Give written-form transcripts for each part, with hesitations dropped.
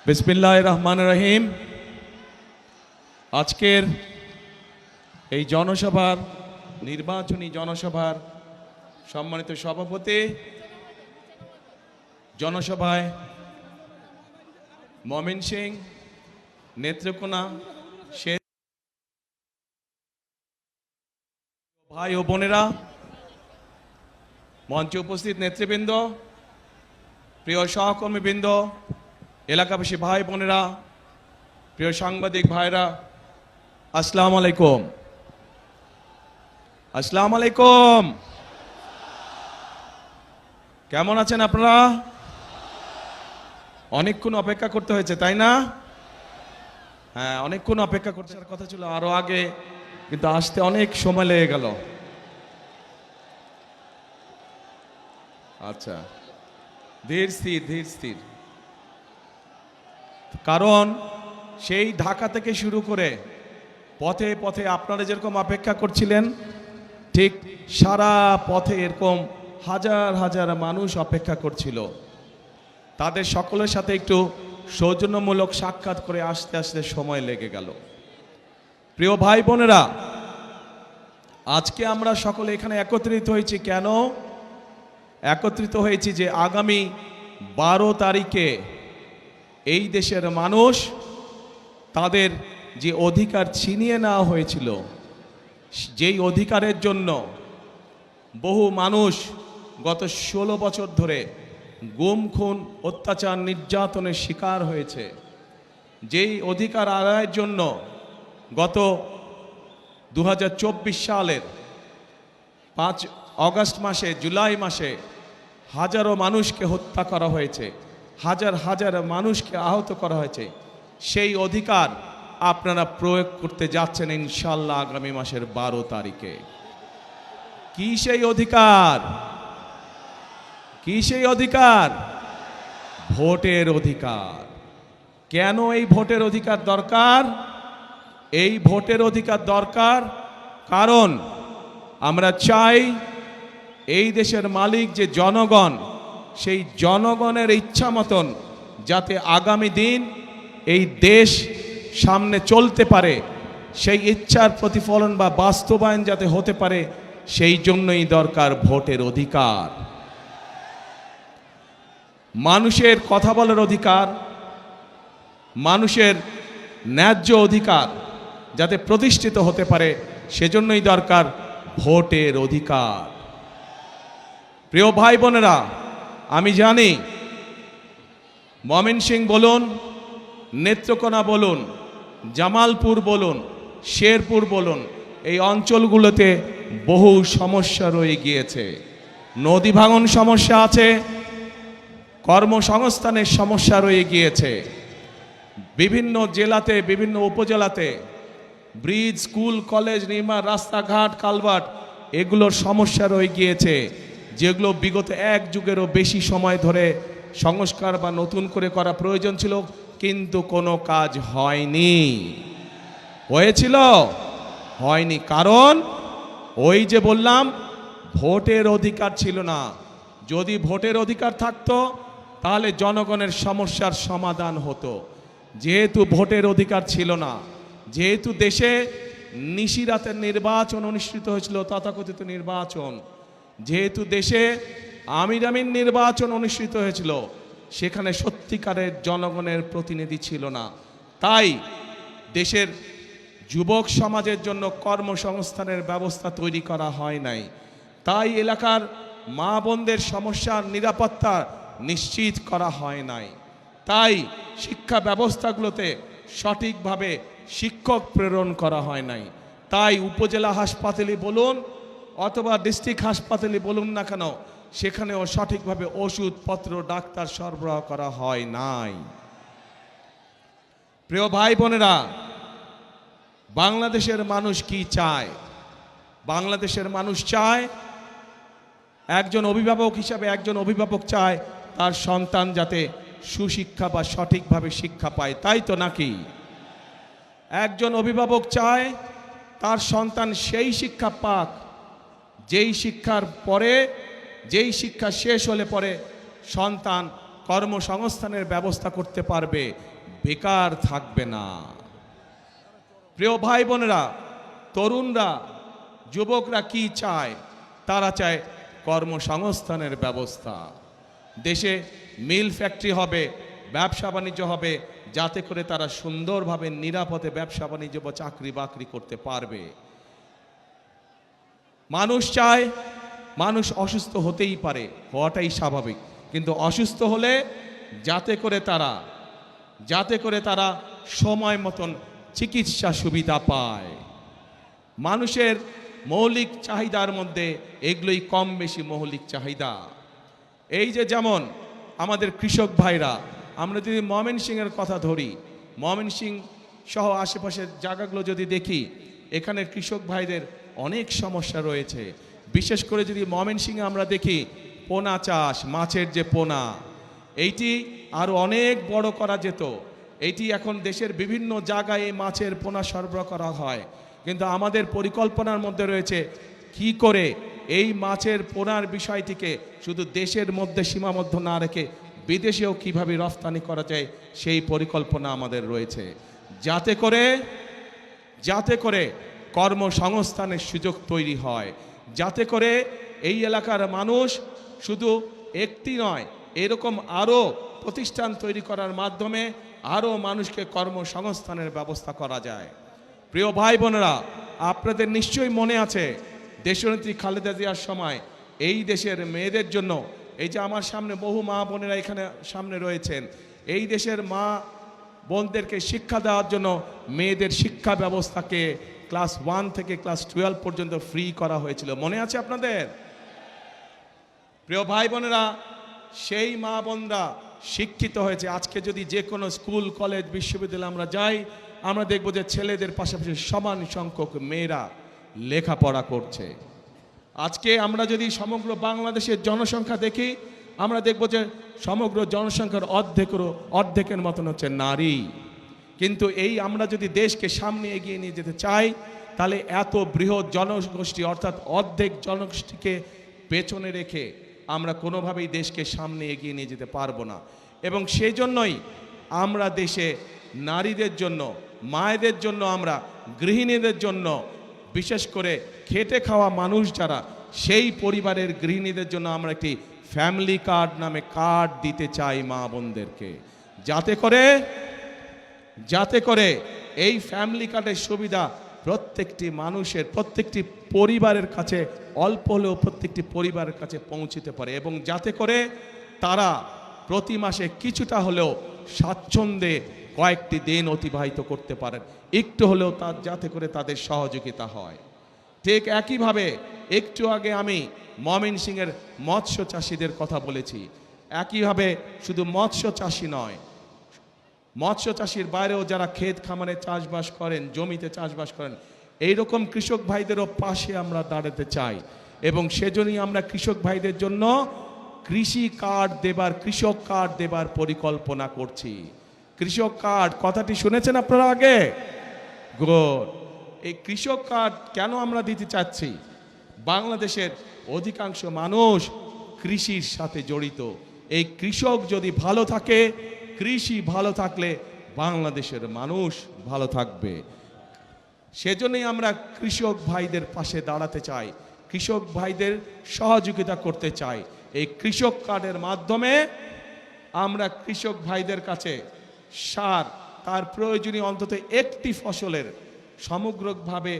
বিসমিল্লাহির রহমানির রহিম। আজকের এই জনসভার নির্বাচনী জনসভার সম্মানিত সভাপতি, জনসভায় ময়মনসিংহ, নেত্রকোনা, ভাই ও বোনেরা, মঞ্চে উপস্থিত নেতৃবৃন্দ, প্রিয় সহকর্মীবৃন্দ, এলাকাবাসী ভাই বোনেরা, প্রিয় সাংবাদিক ভাইরা, আসসালামু আলাইকুম। আসসালামু আলাইকুম। কেমন আছেন আপনারা? অনেকক্ষণ অপেক্ষা করতে হয়েছে, তাই না? হ্যাঁ, অনেকক্ষণ অপেক্ষা করতে কথা ছিল আরো আগে, কিন্তু আসতে অনেক সময় লেগে গেল। আচ্ছা, ধীর স্থির। কারণ সেই ঢাকা থেকে শুরু করে পথে পথে আপনারা যেরকম অপেক্ষা করছিলেন, ঠিক সারা পথে এরকম হাজার হাজার মানুষ অপেক্ষা করছিল। তাদের সকলের সাথে একটু সৌজন্যমূলক সাক্ষাৎ করে আসতে আসতে সময় লেগে গেল। প্রিয় ভাই বোনেরা, আজকে আমরা সকলে এখানে একত্রিত হয়েছি কেন? একত্রিত হয়েছি যে আগামী 12 তারিখে এই দেশের মানুষ তাদের যে অধিকার ছিনিয়ে নেওয়া হয়েছিল, যেই অধিকারের জন্য বহু মানুষ গত 16 বছর ধরে গুম, খুন, অত্যাচার, নির্যাতনের শিকার হয়েছে, যেই অধিকার আদায়ের জন্য গত 2024 সালের 5 অগস্ট মাসে, জুলাই মাসে হাজারো মানুষকে হত্যা করা হয়েছে, হাজার হাজার মানুষকে আহত করা হয়েছে, সেই অধিকার আপনারা প্রয়োগ করতে যাচ্ছেন ইনশাআল্লাহ আগামী মাসের 12 তারিখে। কি সেই অধিকার? কি সেই অধিকার? ভোটের অধিকার। কেন এই ভোটের অধিকার দরকার? এই ভোটের অধিকার দরকার কারণ আমরা চাই এই দেশের মালিক যে জনগণ, সেই জনগণের ইচ্ছা মতন যাতে আগামী দিন এই দেশ সামনে চলতে পারে, সেই ইচ্ছার প্রতিফলন বা বাস্তবায়ন যাতে হতে পারে, সেই জন্যই দরকার ভোটের অধিকার। মানুষের কথা বলার অধিকার, মানুষের ন্যায্য অধিকার যাতে প্রতিষ্ঠিত হতে পারে, সেজন্যই দরকার ভোটের অধিকার। প্রিয় ভাই বোনেরা, আমি জানি ময়মনসিংহ বলুন, নেত্রকোনা বলুন, জামালপুর বলুন, শেরপুর বলুন, এই অঞ্চলগুলোতে বহু সমস্যা রয়ে গিয়েছে। নদী ভাঙন সমস্যা আছে, কর্মসংস্থানের সমস্যা রয়ে গিয়েছে, বিভিন্ন জেলাতে, বিভিন্ন উপজেলাতে ব্রিজ, স্কুল, কলেজ নির্মাণ, রাস্তাঘাট, কালভার্ট, এগুলোর সমস্যা রয়ে গিয়েছে, যেগুলো বিগত 1 যুগেরও বেশি সময় ধরে সংস্কার বা নতুন করে করা প্রয়োজন ছিল, কিন্তু কোনো কাজ হয়নি। হয়েছিল? হয়নি। কারণ ওই যে বললাম, ভোটের অধিকার ছিল না। যদি ভোটের অধিকার থাকতো তাহলে জনগণের সমস্যার সমাধান হতো। যেহেতু ভোটের অধিকার ছিল না, যেহেতু দেশে নিশিরাতের নির্বাচন অনুষ্ঠিত হয়েছিল, তথাকথিত নির্বাচন, যেহেতু দেশে আমির নির্বাচন অনুষ্ঠিত হয়েছিল, সেখানে সত্যিকারের জনগণের প্রতিনিধি ছিল না। তাই দেশের যুবক সমাজের জন্য কর্মসংস্থানের ব্যবস্থা তৈরি করা হয় নাই। তাই এলাকার মা বোনদের সমস্যার নিরাপত্তা নিশ্চিত করা হয় নাই। তাই শিক্ষা ব্যবস্থাগুলোতে সঠিকভাবে শিক্ষক প্রেরণ করা হয় নাই। তাই উপজেলা হাসপাতালে বলুন অথবা ডিস্ট্রিক্ট হাসপাতালে বলুন না কেন, সেখানেও সঠিকভাবে ওষুধপত্র, ডাক্তার সরবরাহ করা হয় নাই। প্রিয় ভাই বোনেরা, বাংলাদেশের মানুষ কি চায়? বাংলাদেশের মানুষ চায়, একজন অভিভাবক হিসাবে একজন অভিভাবক চায় তার সন্তান যাতে সুশিক্ষা বা সঠিকভাবে শিক্ষা পায়, তাই তো নাকি? একজন অভিভাবক চায় তার সন্তান সেই শিক্ষা পাক যেই শিক্ষার পরে, যেই শিক্ষা শেষ হলে পরে সন্তান কর্মসংস্থানের ব্যবস্থা করতে পারবে, বেকার থাকবে না। প্রিয় ভাই বোনেরা, তরুণরা, যুবকরা কি চায়? তারা চায় কর্মসংস্থানের ব্যবস্থা। দেশে মিল ফ্যাক্টরি হবে, ব্যবসা বাণিজ্য হবে, যাতে করে তারা সুন্দরভাবে নিরাপদে ব্যবসা বাণিজ্য বা চাকরি বাকরি করতে পারবে। মানুষ চায়, মানুষ অসুস্থ হতেই পারে, হওয়াটাই স্বাভাবিক, কিন্তু অসুস্থ হলে যাতে করে তারা সময় মতন চিকিৎসা সুবিধা পায়। মানুষের মৌলিক চাহিদার মধ্যে এগুলোই কম বেশি মৌলিক চাহিদা। এই যে যেমন আমাদের কৃষক ভাইরা, আমরা যদি ময়মনসিংহের কথা ধরি, ময়মনসিংহ সহ আশেপাশের জায়গাগুলো যদি দেখি, এখানে কৃষক ভাইদের অনেক সমস্যা রয়েছে। বিশেষ করে যদি ময়মনসিংহে আমরা দেখি পোনা চাষ, মাছের যে পোনা, এইটি আরও অনেক বড় করা যেত। এইটি এখন দেশের বিভিন্ন জায়গায় এই মাছের পোনা সরবরাহ করা হয়, কিন্তু আমাদের পরিকল্পনার মধ্যে রয়েছে কি করে এই মাছের পোনার বিষয়টিকে শুধু দেশের মধ্যে সীমাবদ্ধ না রেখে বিদেশেও কিভাবে রফতানি করা যায়, সেই পরিকল্পনা আমাদের রয়েছে, যাতে করে কর্মসংস্থানের সুযোগ তৈরি হয়, যাতে করে এই এলাকার মানুষ শুধু একটি নয়, এরকম আরও প্রতিষ্ঠান তৈরি করার মাধ্যমে আরও মানুষকে কর্মসংস্থানের ব্যবস্থা করা যায়। প্রিয় ভাই বোনেরা, আপনাদের নিশ্চয়ই মনে আছে দেশনেত্রী খালেদা জিয়ার সময় এই দেশের মেয়েদের জন্য, এই যে আমার সামনে বহু মা বোনেরা এখানে সামনে রয়েছেন, এই দেশের মা বোনদেরকে শিক্ষা দেওয়ার জন্য মেয়েদের শিক্ষা ব্যবস্থাকে ক্লাস 1 থেকে ক্লাস 12 পর্যন্ত ফ্রি করা হয়েছিল। মনে আছে আপনাদের? প্রিয় ভাই বোনেরা, সেই মা বোনরা শিক্ষিত হয়েছে। আজকে যদি যে কোনো স্কুল, কলেজ, বিশ্ববিদ্যালয়ে আমরা যাই, আমরা দেখব যে ছেলেদের পাশাপাশি সমান সংখ্যক মেয়েরা লেখাপড়া করছে। আজকে আমরা যদি সমগ্র বাংলাদেশের জনসংখ্যা দেখি, আমরা দেখব যে সমগ্র জনসংখ্যার অর্ধেকের মতন হচ্ছে নারী। কিন্তু এই আমরা যদি দেশকে সামনে এগিয়ে নিয়ে যেতে চাই, তাহলে এত বৃহৎ জনগোষ্ঠী অর্থাৎ অর্ধেক জনগোষ্ঠীকে পেছনে রেখে আমরা কোনোভাবেই দেশকে সামনে এগিয়ে নিয়ে যেতে পারবো না। এবং সেই জন্যই আমরা দেশে নারীদের জন্য, মায়েদের জন্য, আমরা গৃহিণীদের জন্য, বিশেষ করে খেটে খাওয়া মানুষ যারা, সেই পরিবারের গৃহিণীদের জন্য আমরা একটি ফ্যামিলি কার্ড নামে কার্ড দিতে চাই মা বোনদেরকে, যাতে করে এই ফ্যামিলি কার্ডের সুবিধা প্রত্যেকটি মানুষের, প্রত্যেকটি পরিবারের কাছে, অল্প হলেও প্রত্যেকটি পরিবারের কাছে পৌঁছতে পারে, এবং যাতে করে তারা প্রতি মাসে কিছুটা হলেও স্বাচ্ছন্দ্যে কয়েকটি দিন অতিবাহিত করতে পারেন, একটু হলেও যাতে করে তাদের সহযোগিতা হয়। ঠিক একইভাবে একটু আগে আমি ময়মনসিংহের মৎস্য চাষিদের কথা বলেছি। একইভাবে শুধু মৎস্য চাষি নয়, মৎস্য চাষির বাইরেও যারা ক্ষেত খামারে চাষবাস করেন, জমিতে চাষবাস করেন, এইরকম কৃষক ভাইদেরও পাশে আমরা দাঁড়াতে চাই। এবং সেজন্যই আমরা কৃষক ভাইদের জন্য কৃষক কার্ড দেবার পরিকল্পনা করছি। কৃষক কার্ড কথাটি শুনেছেন আপনারা আগে? গুড। এই কৃষক কার্ড কেন আমরা দিতে চাচ্ছি? বাংলাদেশের অধিকাংশ মানুষ কৃষির সাথে জড়িত। এই কৃষক যদি ভালো থাকে, কৃষি ভালো থাকলে বাংলাদেশের মানুষ ভালো থাকবে। সেজন্যই আমরা কৃষক ভাইদের পাশে দাঁড়াতে চাই, কৃষক ভাইদের সহযোগিতা করতে চাই। এই কৃষক কার্ডের মাধ্যমে আমরা কৃষক ভাইদের কাছে সার, তার প্রয়োজনীয় অন্তত একটি ফসলের, সমগ্রভাবে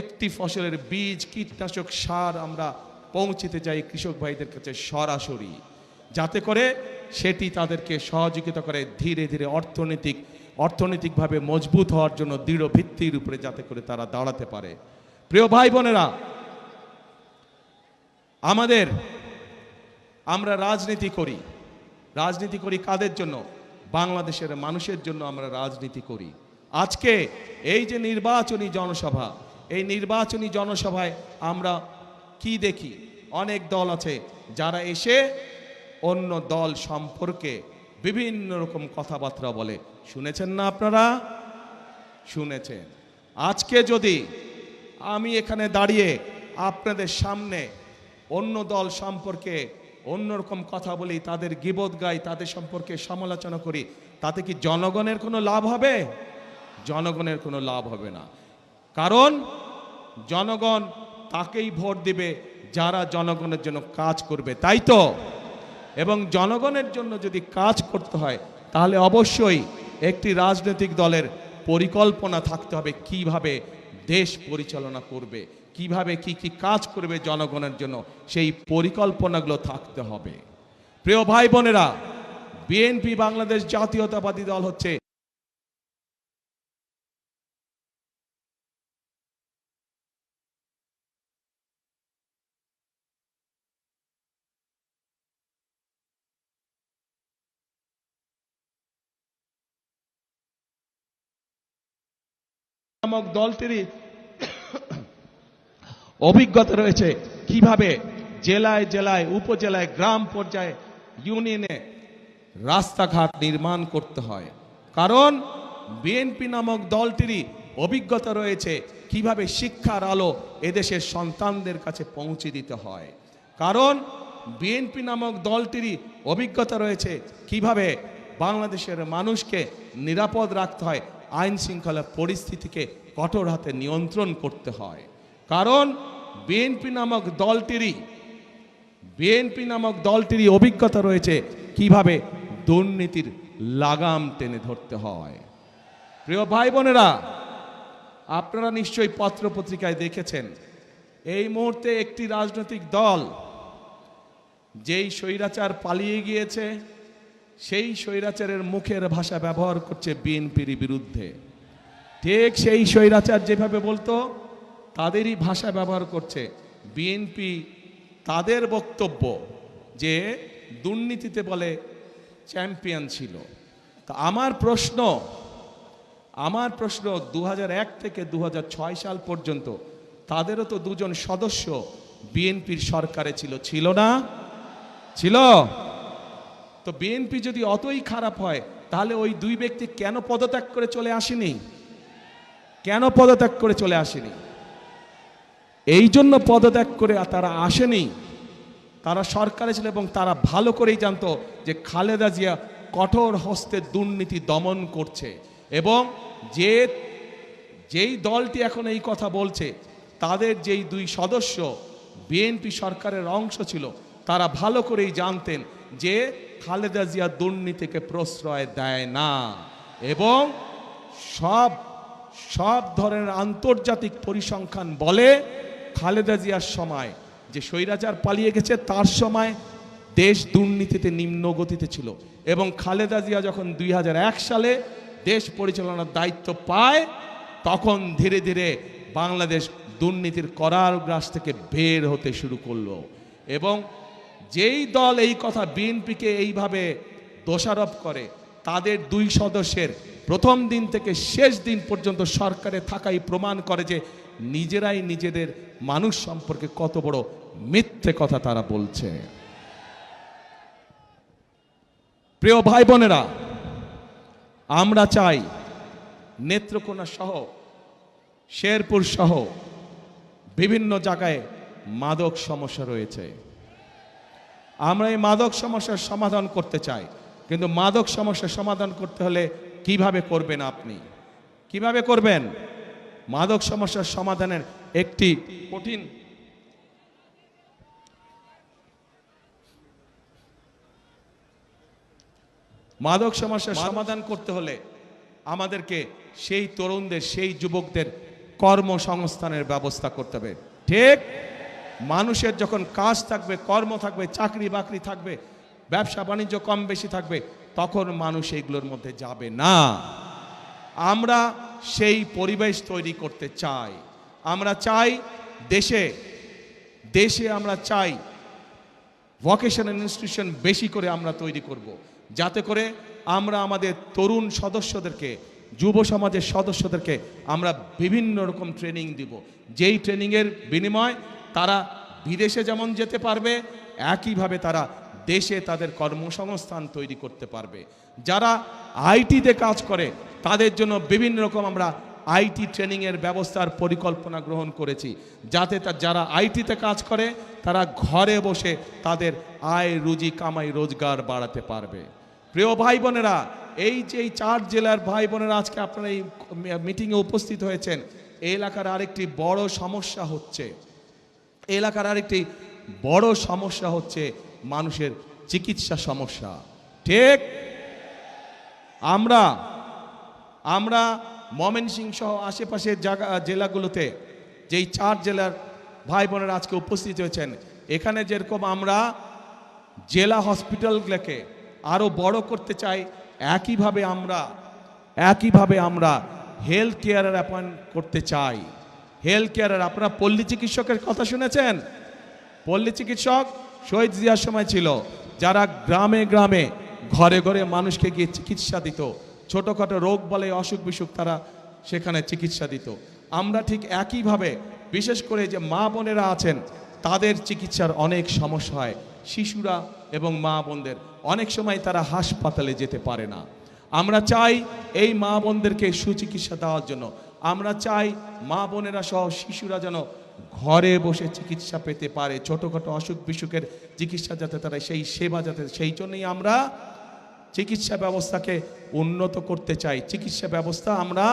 একটি ফসলের বীজ, কীটনাশক, সার আমরা পৌঁছতে চাই কৃষক ভাইদের কাছে সরাসরি, যাতে করে সেটি তাদেরকে সহযোগিতা করে ধীরে ধীরে অর্থনৈতিকভাবে মজবুত হওয়ার জন্য দৃঢ় ভিত্তির উপরে যাতে করে তারা দাঁড়াতে পারে। প্রিয় ভাই বোনেরা, আমরা রাজনীতি করি কাদের জন্য? বাংলাদেশের মানুষের জন্য আমরা রাজনীতি করি। আজকে এই যে নির্বাচনী জনসভা, এই নির্বাচনী জনসভায় আমরা কি দেখি? অনেক দল আছে যারা এসে অন্য দল সম্পর্কে বিভিন্ন রকম কথাবার্তা বলে। শুনেছেন না আপনারা? শুনেছেন। আজকে যদি আমি এখানে দাঁড়িয়ে আপনাদের সামনে অন্য দল সম্পর্কে অন্যরকম কথা বলি, তাদের গীবত গাই, তাদের সম্পর্কে সমালোচনা করি, তাতে কি জনগণের কোনো লাভ হবে? জনগণের কোনো লাভ হবে না। কারণ জনগণ তাকেই ভোট দিবে যারা জনগণের জন্য কাজ করবে, তাই তো? এবং জনগণের জন্য যদি কাজ করতে হয় তাহলে অবশ্যই একটি রাজনৈতিক দলের পরিকল্পনা থাকতে হবে কিভাবে দেশ পরিচালনা করবে, কিভাবে কি কি কাজ করবে জনগণের জন্য, সেই পরিকল্পনাগুলো থাকতে হবে। প্রিয় ভাই বোনেরা, বিএনপি বাংলাদেশ জাতীয়তাবাদী দল হচ্ছে নামক দলটিরই অভিজ্ঞতা রয়েছে কিভাবে জেলায় জেলায়, উপজেলায়, গ্রাম পর্যায়ে, ইউনিয়নে রাস্তাঘাট নির্মাণ করতে হয়। কারণ বিএনপি নামক দলটিরই অভিজ্ঞতা রয়েছে কিভাবে শিক্ষার আলো এদেশের সন্তানদের কাছে পৌঁছে দিতে হয়। কারণ বিএনপি নামক দলটিরই অভিজ্ঞতা রয়েছে কিভাবে বাংলাদেশের মানুষকে নিরাপদ রাখতে হয়, আইন শৃঙ্খলা পরিস্থিতিকে কঠোর হাতে নিয়ন্ত্রণ করতে হয়। কারণ বিএনপি নামক দলটিরই অভিজ্ঞতা রয়েছে কিভাবে দুর্নীতির লাগাম টেনে ধরতে হয়। প্রিয় ভাই বোনেরা, আপনারা নিশ্চয়ই পত্রপত্রিকায় দেখেছেন এই মুহূর্তে একটি রাজনৈতিক দল যেই স্বৈরাচার পালিয়ে গিয়েছে সেই স্বৈরাচারের মুখের ভাষা ব্যবহার করছে বিএনপির বিরুদ্ধে। ঠিক সেই স্বৈরাচার যেভাবে বলতো তাদেরই ভাষা ব্যবহার করছে বিএনপি। তাদের বক্তব্য যে দুর্নীতিতে বলে চ্যাম্পিয়ন ছিল। তা আমার প্রশ্ন 2001 থেকে 2006 সাল পর্যন্ত তাদেরও তো দুজন সদস্য বিএনপির সরকারে ছিল না? ছিল। তো বিএনপি যদি অতই খারাপ হয় তাহলে ওই দুই ব্যক্তি কেন পদত্যাগ করে চলে আসেনি? এই জন্য পদত্যাগ করে তারা আসেনি। তারা সরকারে ছিল এবং তারা ভালো করেই জানতো যে খালেদা জিয়া কঠোর হস্তে দুর্নীতি দমন করছে। এবং যেই দলটি এখন এই কথা বলছে তাদের যেই দুই সদস্য বিএনপি সরকারের অংশ ছিল তারা ভালো করেই জানতেন যে খালেদা জিয়া দুর্নীতিকে প্রশ্রয় দেয় না। এবং সব ধরনের আন্তর্জাতিক পরিসংখ্যান বলে খালেদা জিয়ার সময় যে স্বৈরাচার পালিয়ে গেছে তার সময় দেশ দুর্নীতিতে নিম্ন গতিতে ছিল। এবং খালেদা জিয়া যখন 2001 সালে দেশ পরিচালনার দায়িত্ব পায় তখন ধীরে ধীরে বাংলাদেশ দুর্নীতির করাল গ্রাস থেকে বের হতে শুরু করলো। এবং যেই দল এই কথা বিএনপিকে এইভাবে দোষারোপ করে তাদের দুই সদস্যের প্রথম দিন থেকে শেষ দিন পর্যন্ত সরকারে থাকাই প্রমাণ করে যে নিজেরাই নিজেদের মানুষ সম্পর্কে কত বড় মিথ্যে কথা তারা বলছে। প্রিয় ভাই বোনেরা, আমরা চাই নেত্রকোনা সহ শেরপুর সহ বিভিন্ন জায়গায় মাদক সমস্যা রয়েছে। আমরা এই মাদক সমস্যার সমাধান করতে চাই, কিন্তু মাদক সমস্যার সমাধান করতে হলে কিভাবে করবেন? আপনি কিভাবে করবেন? মাদক সমস্যার সমাধানের একটি কঠিন মাদক সমস্যার সমাধান করতে হলে আমাদেরকে সেই তরুণদের, সেই যুবকদের কর্মসংস্থানের ব্যবস্থা করতে হবে। ঠিক মানুষের যখন কাজ থাকবে, কর্ম থাকবে, চাকরি বাকরি থাকবে, ব্যবসা বাণিজ্য কম বেশি থাকবে, তখন মানুষ এইগুলোর মধ্যে যাবে না। আমরা সেই পরিবেশ তৈরি করতে চাই। আমরা চাই দেশে আমরা চাই ভোকেশনাল ইনস্টিটিউশন বেশি করে আমরা তৈরি করব, যাতে করে আমরা আমাদের তরুণ সদস্যদেরকে, যুব সমাজের সদস্যদেরকে আমরা বিভিন্ন রকম ট্রেনিং দিব, যেই ট্রেনিংয়ের বিনিময় তারা বিদেশে যেমন যেতে পারবে একইভাবে তারা দেশে তাদের কর্মসংস্থান তৈরি করতে পারবে। যারা আইটিতে কাজ করে তাদের জন্য বিভিন্ন রকম আমরা আইটি ট্রেনিংয়ের ব্যবস্থার পরিকল্পনা গ্রহণ করেছি, যাতে যারা আইটিতে কাজ করে তারা ঘরে বসে তাদের আয় রুজি কামাই রোজগার বাড়াতে পারবে। প্রিয় ভাই বোনেরা, এই যে এই 4 জেলার ভাই বোনেরা আজকে আপনারা এই মিটিংয়ে উপস্থিত হয়েছেন, এই এলাকার আরেকটি বড় সমস্যা হচ্ছে, এলাকার আরেকটি বড় সমস্যা হচ্ছে মানুষের চিকিৎসা সমস্যা। ঠিক, আমরা ময়মনসিংহ সহ আশেপাশের জেলাগুলোতে যেই 4 জেলার ভাই বোনেরা আজকে উপস্থিত হয়েছেন, এখানে যেরকম আমরা জেলা হসপিটালগুলোকে আরো বড় করতে চাই, একইভাবে আমরা হেলথ কেয়ারের অ্যাপয়েন্ট করতে চাই। হেলথ কেয়ারের, আপনারা পল্লী চিকিৎসকের কথা শুনেছেন? পল্লী চিকিৎসক শহীদ জিয়ার সময় ছিল, যারা গ্রামে গ্রামে ঘরে ঘরে মানুষকে গিয়ে চিকিৎসা দিত, ছোটোখাটো রোগ বলে অসুখ বিসুখ তারা সেখানে চিকিৎসা দিত। আমরা ঠিক একইভাবে বিশেষ করে যে মা বোনেরা আছেন তাদের চিকিৎসার অনেক সমস্যা হয়, শিশুরা এবং মা বোনদের অনেক সময় তারা হাসপাতালে যেতে পারে না। আমরা চাই এই মা বোনদেরকে সুচিকিৎসা দেওয়ার জন্য, আমরা চাই মা বোনেরা সহ শিশুরা যেন ঘরে বসে চিকিৎসা পেতে পারে, ছোটোখাটো অসুখ বিসুখের চিকিৎসা যাতে তারা সেই সেবা যাতে, সেই জন্যই আমরা চিকিৎসা ব্যবস্থাকে উন্নত করতে চাই। চিকিৎসা ব্যবস্থা আমরা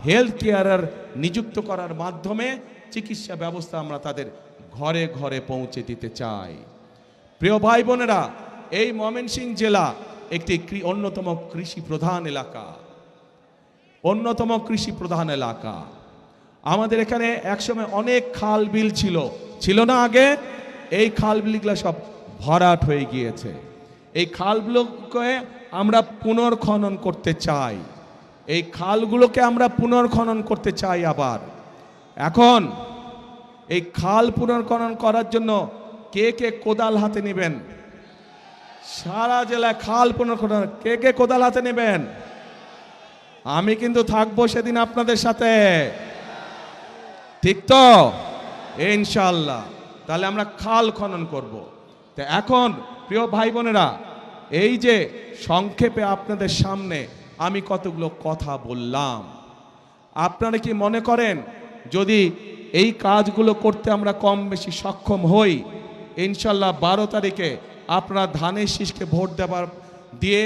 হেলথ কেয়ারার নিযুক্ত করার মাধ্যমে চিকিৎসা ব্যবস্থা আমরা তাদের ঘরে ঘরে পৌঁছে দিতে চাই। প্রিয় ভাই বোনেরা, এই ময়মনসিংহ জেলা একটি অন্যতম কৃষি প্রধান এলাকা। আমাদের এখানে একসময় অনেক খাল বিল ছিল না আগে? এই খাল বিলগুলো সব ভরাট হয়ে গিয়েছে। এই খালগুলোকে আমরা পুনর্খনন করতে চাই, এই খালগুলোকে আমরা পুনর্খনন করতে চাই আবার। এখন এই খাল পুনর্খনন করার জন্য কে কে কোদাল হাতে নেবেন? সারা জেলায় খাল পুনর্খনন কে কে কোদাল হাতে নেবেন? আমি কিন্তু থাকবো সেদিন আপনাদের সাথে, ঠিক তো? ইনশাআল্লাহ। তাহলে আমরা খাল খনন করব। তো এখন প্রিয় ভাই বোনেরা, এই যে সংক্ষেপে আপনাদের সামনে আমি কতগুলো কথা বললাম, আপনারা কি মনে করেন যদি এই কাজগুলো করতে আমরা কম বেশি সক্ষম হই, ইনশাল্লাহ 12 তারিখে আপনারা ধানের শীষকে ভোট দিয়ে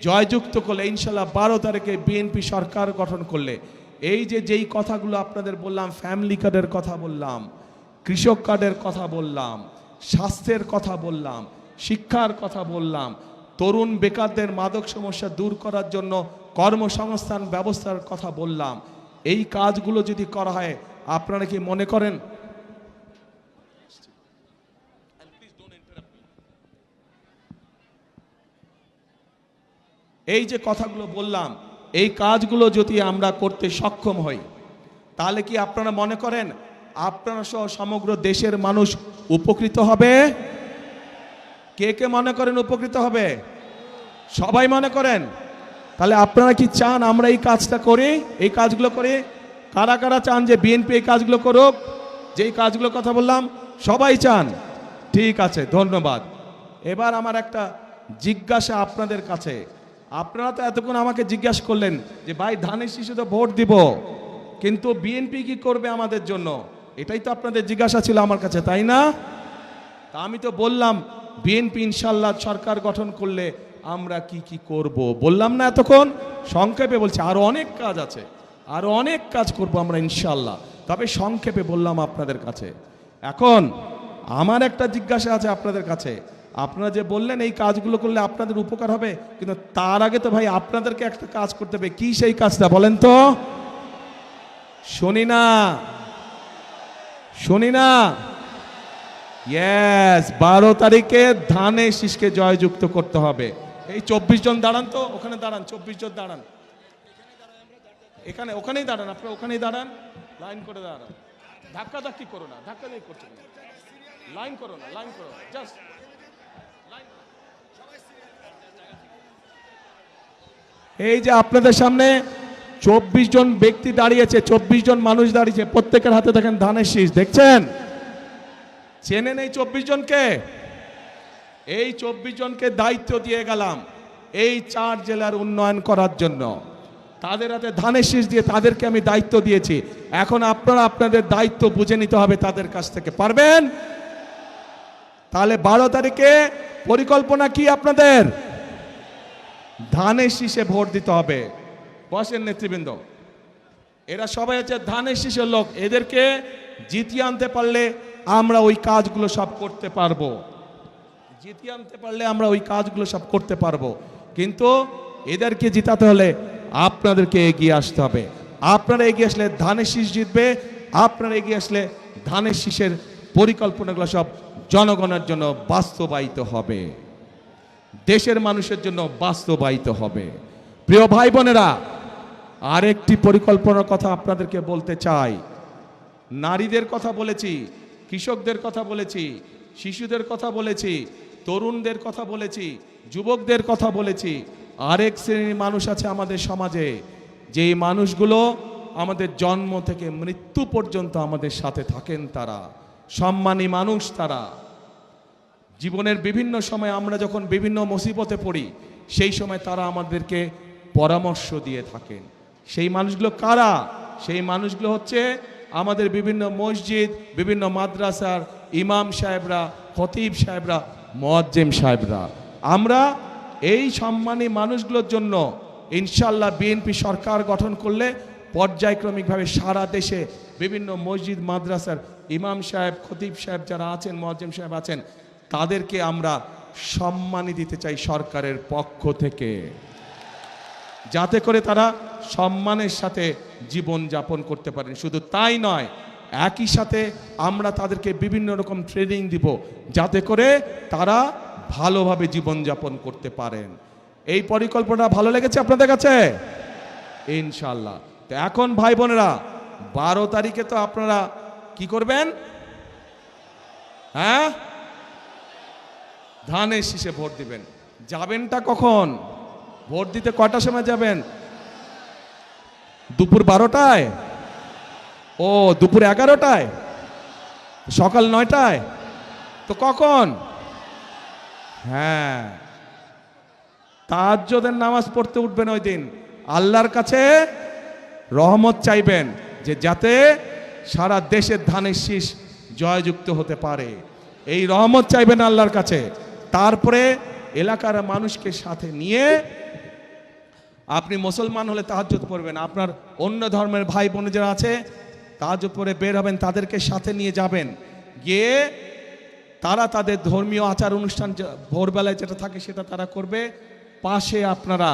জয়যুক্ত করলে, ইনশাল্লাহ 12 তারিখে বিএনপি সরকার গঠন করলে, এই যেই কথাগুলো আপনাদের বললাম, ফ্যামিলি কার্ডের কথা বললাম, কৃষক কার্ডের কথা বললাম, স্বাস্থ্যের কথা বললাম, শিক্ষার কথা বললাম, তরুণ বেকারদের মাদক সমস্যা দূর করার জন্য কর্মসংস্থান ব্যবস্থার কথা বললাম, এই কাজগুলো যদি করা হয়, আপনারা কি মনে করেন এই যে কথাগুলো বললাম, এই কাজগুলো যদি আমরা করতে সক্ষম হই, তাহলে কি আপনারা মনে করেন আপনারা সহ সমগ্র দেশের মানুষ উপকৃত হবে? কে কে মনে করেন উপকৃত হবে? সবাই মনে করেন? তাহলে আপনারা কি চান আমরা এই কাজটা করি, এই কাজগুলো করি? কারা কারা চান যে বিএনপি এই কাজগুলো করুক? যেই কাজগুলোর কথা বললাম সবাই চান? ঠিক আছে, ধন্যবাদ। এবার আমার একটা জিজ্ঞাসা আপনাদের কাছে, আপনারা তো এতক্ষণ আমাকে জিজ্ঞাসা করলেন যে ভাই ধানের শীষে তো ভোট দিব, কিন্তু বিএনপি কি করবে আমাদের জন্য, এটাই তো আপনাদের জিজ্ঞাসা ছিল আমার কাছে, তাই না? তা আমি তো বললাম বিএনপি ইনশাল্লাহ সরকার গঠন করলে আমরা কি কি করব বললাম না এতক্ষণ? সংক্ষেপে বলছি, আরো অনেক কাজ আছে, আরো অনেক কাজ করব আমরা ইনশাল্লাহ, তবে সংক্ষেপে বললাম আপনাদের কাছে। এখন আমার একটা জিজ্ঞাসা আছে আপনাদের কাছে, আপনারা যে বললেন এই কাজগুলো করলে আপনাদের উপকার হবে, কিন্তু তার আগে তো ভাই আপনাদেরকে একটা কাজ করতে হবে। কি সেই কাজটা বলেন তো? শুনি না। ইয়েস, 12 তারিখে ধানের শীষকে জয়যুক্ত করতে হবে। এই 24 জন দাঁড়ান তো, ওখানে দাঁড়ান, 24 জন দাঁড়ান, ওখানেই দাঁড়ান, আপনারা ওখানেই দাঁড়ান, লাইন করে দাঁড়ান, ধাক্কা ধাক্কি করো না, ধাক্কা দিয়ে করছে না, লাইন করো না, জাস্ট এই যে আপনাদের সামনে 24 জন ব্যক্তি দাঁড়িয়েছে, 24 জন মানুষ দাঁড়িয়েছে, প্রত্যেকের হাতে দেখেন ধানের শীষ, দেখছেন? চেনেন এই 24 জনকে? এই 24 জনকে দায়িত্ব দিয়ে গেলাম এই 4 জেলার উন্নয়ন করার জন্য, তাদের হাতে ধানের শীষ দিয়ে তাদেরকে আমি দায়িত্ব দিয়েছি। এখন আপনারা আপনাদের দায়িত্ব বুঝে নিতে হবে তাদের কাছ থেকে, পারবেন? তাহলে 12 তারিখে পরিকল্পনা কি আপনাদের? ধানের শীষে ভোট দিতে হবে। বসেন নেতৃবৃন্দ, এরা সবাই হচ্ছে ধানের শীষের লোক। এদেরকে জিতিয়ে আনতে পারলে আমরা ওই কাজগুলো সব করতে পারবো, জিতিয়ে আনতে পারলে আমরা ওই কাজগুলো সব করতে পারবো। কিন্তু এদেরকে জিতাতে হলে আপনাদেরকে এগিয়ে আসতে হবে। আপনারা এগিয়ে আসলে ধানের শীষ জিতবে। আপনারা এগিয়ে আসলে ধানের শীষের পরিকল্পনাগুলো সব জনগণের জন্য বাস্তবায়িত হবে, দেশের মানুষের জন্য বাস্তবায়িত হবে। প্রিয় ভাই বোনেরা, আরেকটি পরিকল্পনার কথা আপনাদেরকে বলতে চাই। নারীদের কথা বলেছি, কৃষকদের কথা বলেছি, শিশুদের কথা বলেছি, তরুণদের কথা বলেছি, যুবকদের কথা বলেছি। আরেক শ্রেণীর মানুষ আছে আমাদের সমাজে, যেই মানুষগুলো আমাদের জন্ম থেকে মৃত্যু পর্যন্ত আমাদের সাথে থাকেন। তারা সম্মানী মানুষ। তারা জীবনের বিভিন্ন সময় আমরা যখন বিভিন্ন মুসিবতে পড়ি, সেই সময় তারা আমাদেরকে পরামর্শ দিয়ে থাকেন। সেই মানুষগুলো কারা? সেই মানুষগুলো হচ্ছে আমাদের বিভিন্ন মসজিদ, বিভিন্ন মাদ্রাসার ইমাম সাহেবরা, খতিব সাহেবরা, মুয়াজ্জিম সাহেবরা। আমরা এই সম্মানী মানুষগুলোর জন্য ইনশাআল্লাহ বিএনপি সরকার গঠন করলে পর্যায়ক্রমিকভাবে সারা দেশে বিভিন্ন মসজিদ মাদ্রাসার ইমাম সাহেব, খতিব সাহেব যারা আছেন, মুয়াজ্জিম সাহেব আছেন, তাদেরকে আমরা সম্মানী দিতে চাই সরকারের পক্ষ থেকে, যাতে করে তারা সম্মানের সাথে জীবন যাপন করতে পারেন। শুধু তাই নয়, একই সাথে আমরা তাদেরকে বিভিন্ন রকম ট্রেনিং দিব, যাতে করে তারা ভালোভাবে জীবন যাপন করতে পারেন। এই পরিকল্পনা ভালো লেগেছে আপনাদের কাছে? ইনশাআল্লাহ। তো এখন ভাই বোনেরা, 12 তারিখে তো আপনারা কি করবেন? হ্যাঁ, ধানের শীষে ভোট দিবেন। যাবেনটা কখন? ভোট দিতে কয়টার সময় যাবেন? দুপুর 12টায়? ও, দুপুর 11টায়? সকাল 9টায়? তো কখন? হ্যাঁ, তাহাজ্জুদের নামাজ পড়তে উঠবেন ওই দিন। আল্লাহর কাছে রহমত চাইবেন যে যাতে সারা দেশের ধানের শীষ জয়যুক্ত হতে পারে। এই রহমত চাইবেন আল্লাহর কাছে। তারপরে এলাকার মানুষকে সাথে নিয়ে আপনি মুসলমান হলে তাহাজ্জুদ পড়বেন, আপনার অন্য ধর্মের ভাই বোন যারা আছে তাহাজ্জুদ পড়ে বের হবেন, তাদেরকে সাথে নিয়ে যাবেন। গিয়ে তারা তাদের ধর্মীয় আচার অনুষ্ঠান ভোরবেলায় যেটা থাকে সেটা তারা করবে। পাশে আপনারা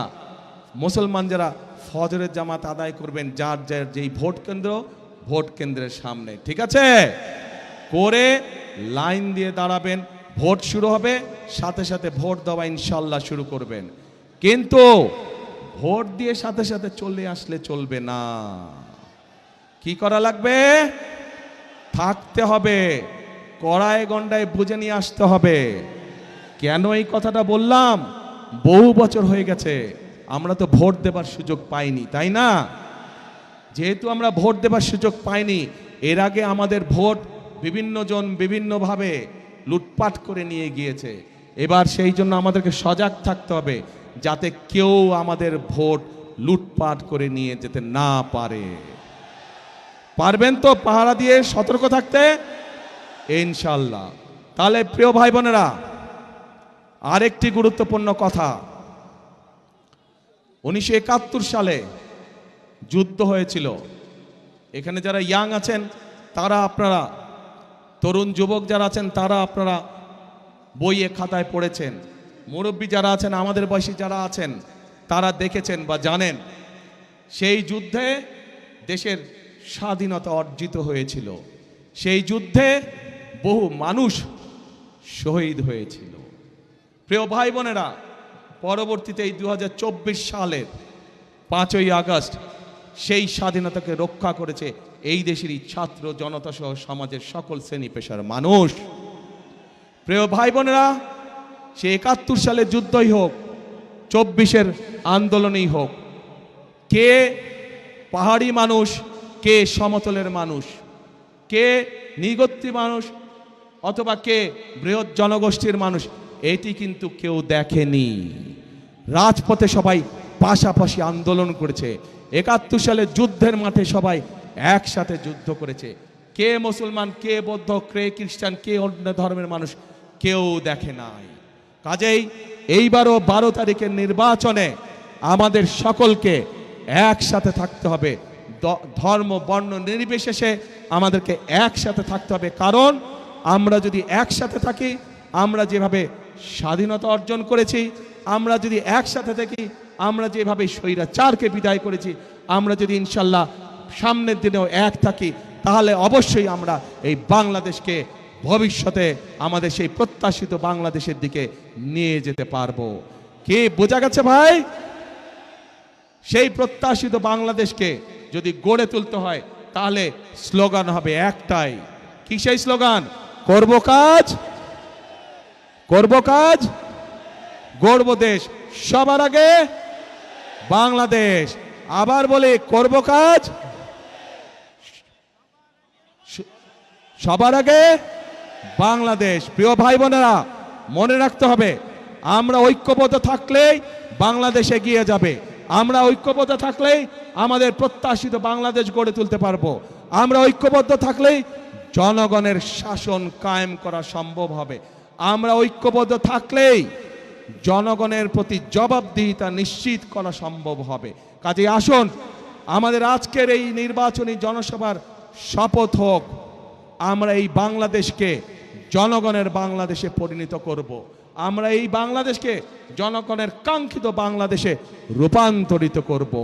মুসলমান যারা ফজরের জামাত আদায় করবেন, যার যার যেই ভোট কেন্দ্র, ভোট কেন্দ্রের সামনে, ঠিক আছে? করে লাইন দিয়ে দাঁড়াবেন। ভোট শুরু হবে, সাথে সাথে ভোট দেওয়া ইনশাল্লাহ শুরু করবেন। কিন্তু ভোট দিয়ে সাথে সাথে চলে আসলে চলবে না। কি করা লাগবে? থাকতে হবে, কড়ায় গন্ডায় বুঝে নিয়ে আসতে হবে। কেন এই কথাটা বললাম? বহু বছর হয়ে গেছে আমরা তো ভোট দেবার সুযোগ পাইনি, তাই না? যেহেতু আমরা ভোট দেবার সুযোগ পাইনি, এর আগে আমাদের ভোট বিভিন্ন জন বিভিন্নভাবে লুটপাট করে নিয়ে গিয়েছে। এবার সেই জন্য আমাদেরকে সজাগ থাকতে হবে, যাতে কেউ আমাদের ভোট লুটপাট করে নিয়ে যেতে না পারে। পারবেন তো পাহারা দিয়ে সতর্ক থাকতে? ইনশাল্লাহ। তাহলে প্রিয় ভাই বোনেরা, আরেকটি গুরুত্বপূর্ণ কথা, 1971 সালে যুদ্ধ হয়েছিল। এখানে যারা ইয়াং আছেন তারা, আপনারা তরুণ যুবক যারা আছেন তারা আপনারা বইয়ে খাতায় পড়েছেন। মুরব্বী যারা আছেন, আমাদের বয়সী যারা আছেন, তারা দেখেছেন বা জানেন সেই যুদ্ধে দেশের স্বাধীনতা অর্জিত হয়েছিল। সেই যুদ্ধে বহু মানুষ শহীদ হয়েছিল। প্রিয় ভাই বোনেরা, পরবর্তীতে এই 2024 সালের 5ই আগস্ট সেই স্বাধীনতাকে রক্ষা করেছে এই দেশেরই ছাত্র জনতা সহ সমাজের সকল শ্রেণী পেশার মানুষ। প্রিয় ভাই বোনেরা, সে 71 সালের যুদ্ধই হোক, 24-এর আন্দোলনই হোক, কে পাহাড়ি মানুষ, কে সমতলের মানুষ, কে নৃগোত্রী মানুষ, অথবা কে বৃহৎ জনগোষ্ঠীর মানুষ, এটি কিন্তু কেউ দেখেনি। রাজপথে সবাই পাশাপাশি আন্দোলন করেছে। 71 সালের যুদ্ধের মাঠে সবাই একসাথে যুদ্ধ করেছে। কে মুসলমান, কে বৌদ্ধ, কে খ্রিস্টান, কে অন্য ধর্মের মানুষ, কেউ দেখে নাই। কাজেই এইবারও 12 তারিখের নির্বাচনে আমাদের সকলকে একসাথে থাকতে হবে, ধর্ম বর্ণ নির্বিশেষে আমাদেরকে একসাথে থাকতে হবে। কারণ আমরা যদি একসাথে থাকি, আমরা যেভাবে স্বাধীনতা অর্জন করেছি, আমরা যদি একসাথে থাকি, আমরা যেভাবে স্বৈরাচারকে বিদায় করেছি, আমরা যদি ইনশাল্লাহ সামনের দিনেও এক থাকি, তাহলে অবশ্যই আমরা এই বাংলাদেশকে ভবিষ্যতে আমাদের সেই প্রত্যাশিত বাংলাদেশের দিকে নিয়ে যেতে পারবো। কি বোঝা গেছে ভাই? সেই প্রত্যাশিত বাংলাদেশকে যদি গড়ে তুলতে হয়, তাহলে স্লোগান হবে একটাই। কি সেই স্লোগান? করব কাজ, করব কাজ, গড়ব দেশ, সবার আগে বাংলাদেশ। আবার বলি, করব কাজ, সবার আগে বাংলাদেশ। প্রিয় ভাই বোনেরা, মনে রাখতে হবে, আমরা ঐক্যবদ্ধ থাকলেই বাংলাদেশ এগিয়ে যাবে। আমরা ঐক্যবদ্ধ থাকলেই আমাদের প্রত্যাশিত বাংলাদেশ গড়ে তুলতে পারবো। আমরা ঐক্যবদ্ধ থাকলেই জনগণের শাসন কায়েম করা সম্ভব হবে। আমরা ঐক্যবদ্ধ থাকলেই জনগণের প্রতি জবাবদিহিতা নিশ্চিত করা সম্ভব হবে। কাজে আসুন, আমাদের আজকের এই নির্বাচনী জনসভার শপথ হোক, আমরা এই বাংলাদেশকে জনগণের বাংলাদেশে পরিণত করব। আমরা এই বাংলাদেশকে জনগণের কাঙ্ক্ষিত বাংলাদেশে রূপান্তরিত করব।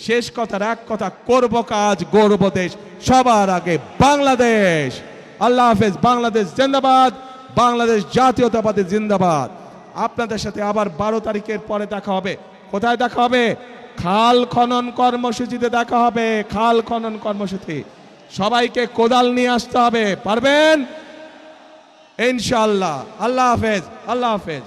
শেষ কথার এক কথা, করব কাজ, গড়ব দেশ, সবার আগে বাংলাদেশ। আল্লাহ হাফেজ। বাংলাদেশ জিন্দাবাদ, বাংলাদেশ জাতীয়তাবাদী জিন্দাবাদ। আপনাদের সাথে আবার 12 তারিখের পরে দেখা হবে। কোথায় দেখা হবে? খাল খনন কর্মসূচিতে দেখা হবে। খাল খনন কর্মসূচি, সবাইকে কোদাল নিয়ে আসতে হবে। পারবেন ইনশাআল্লাহ। আল্লাহ হাফেজ, আল্লাহ হাফেজ।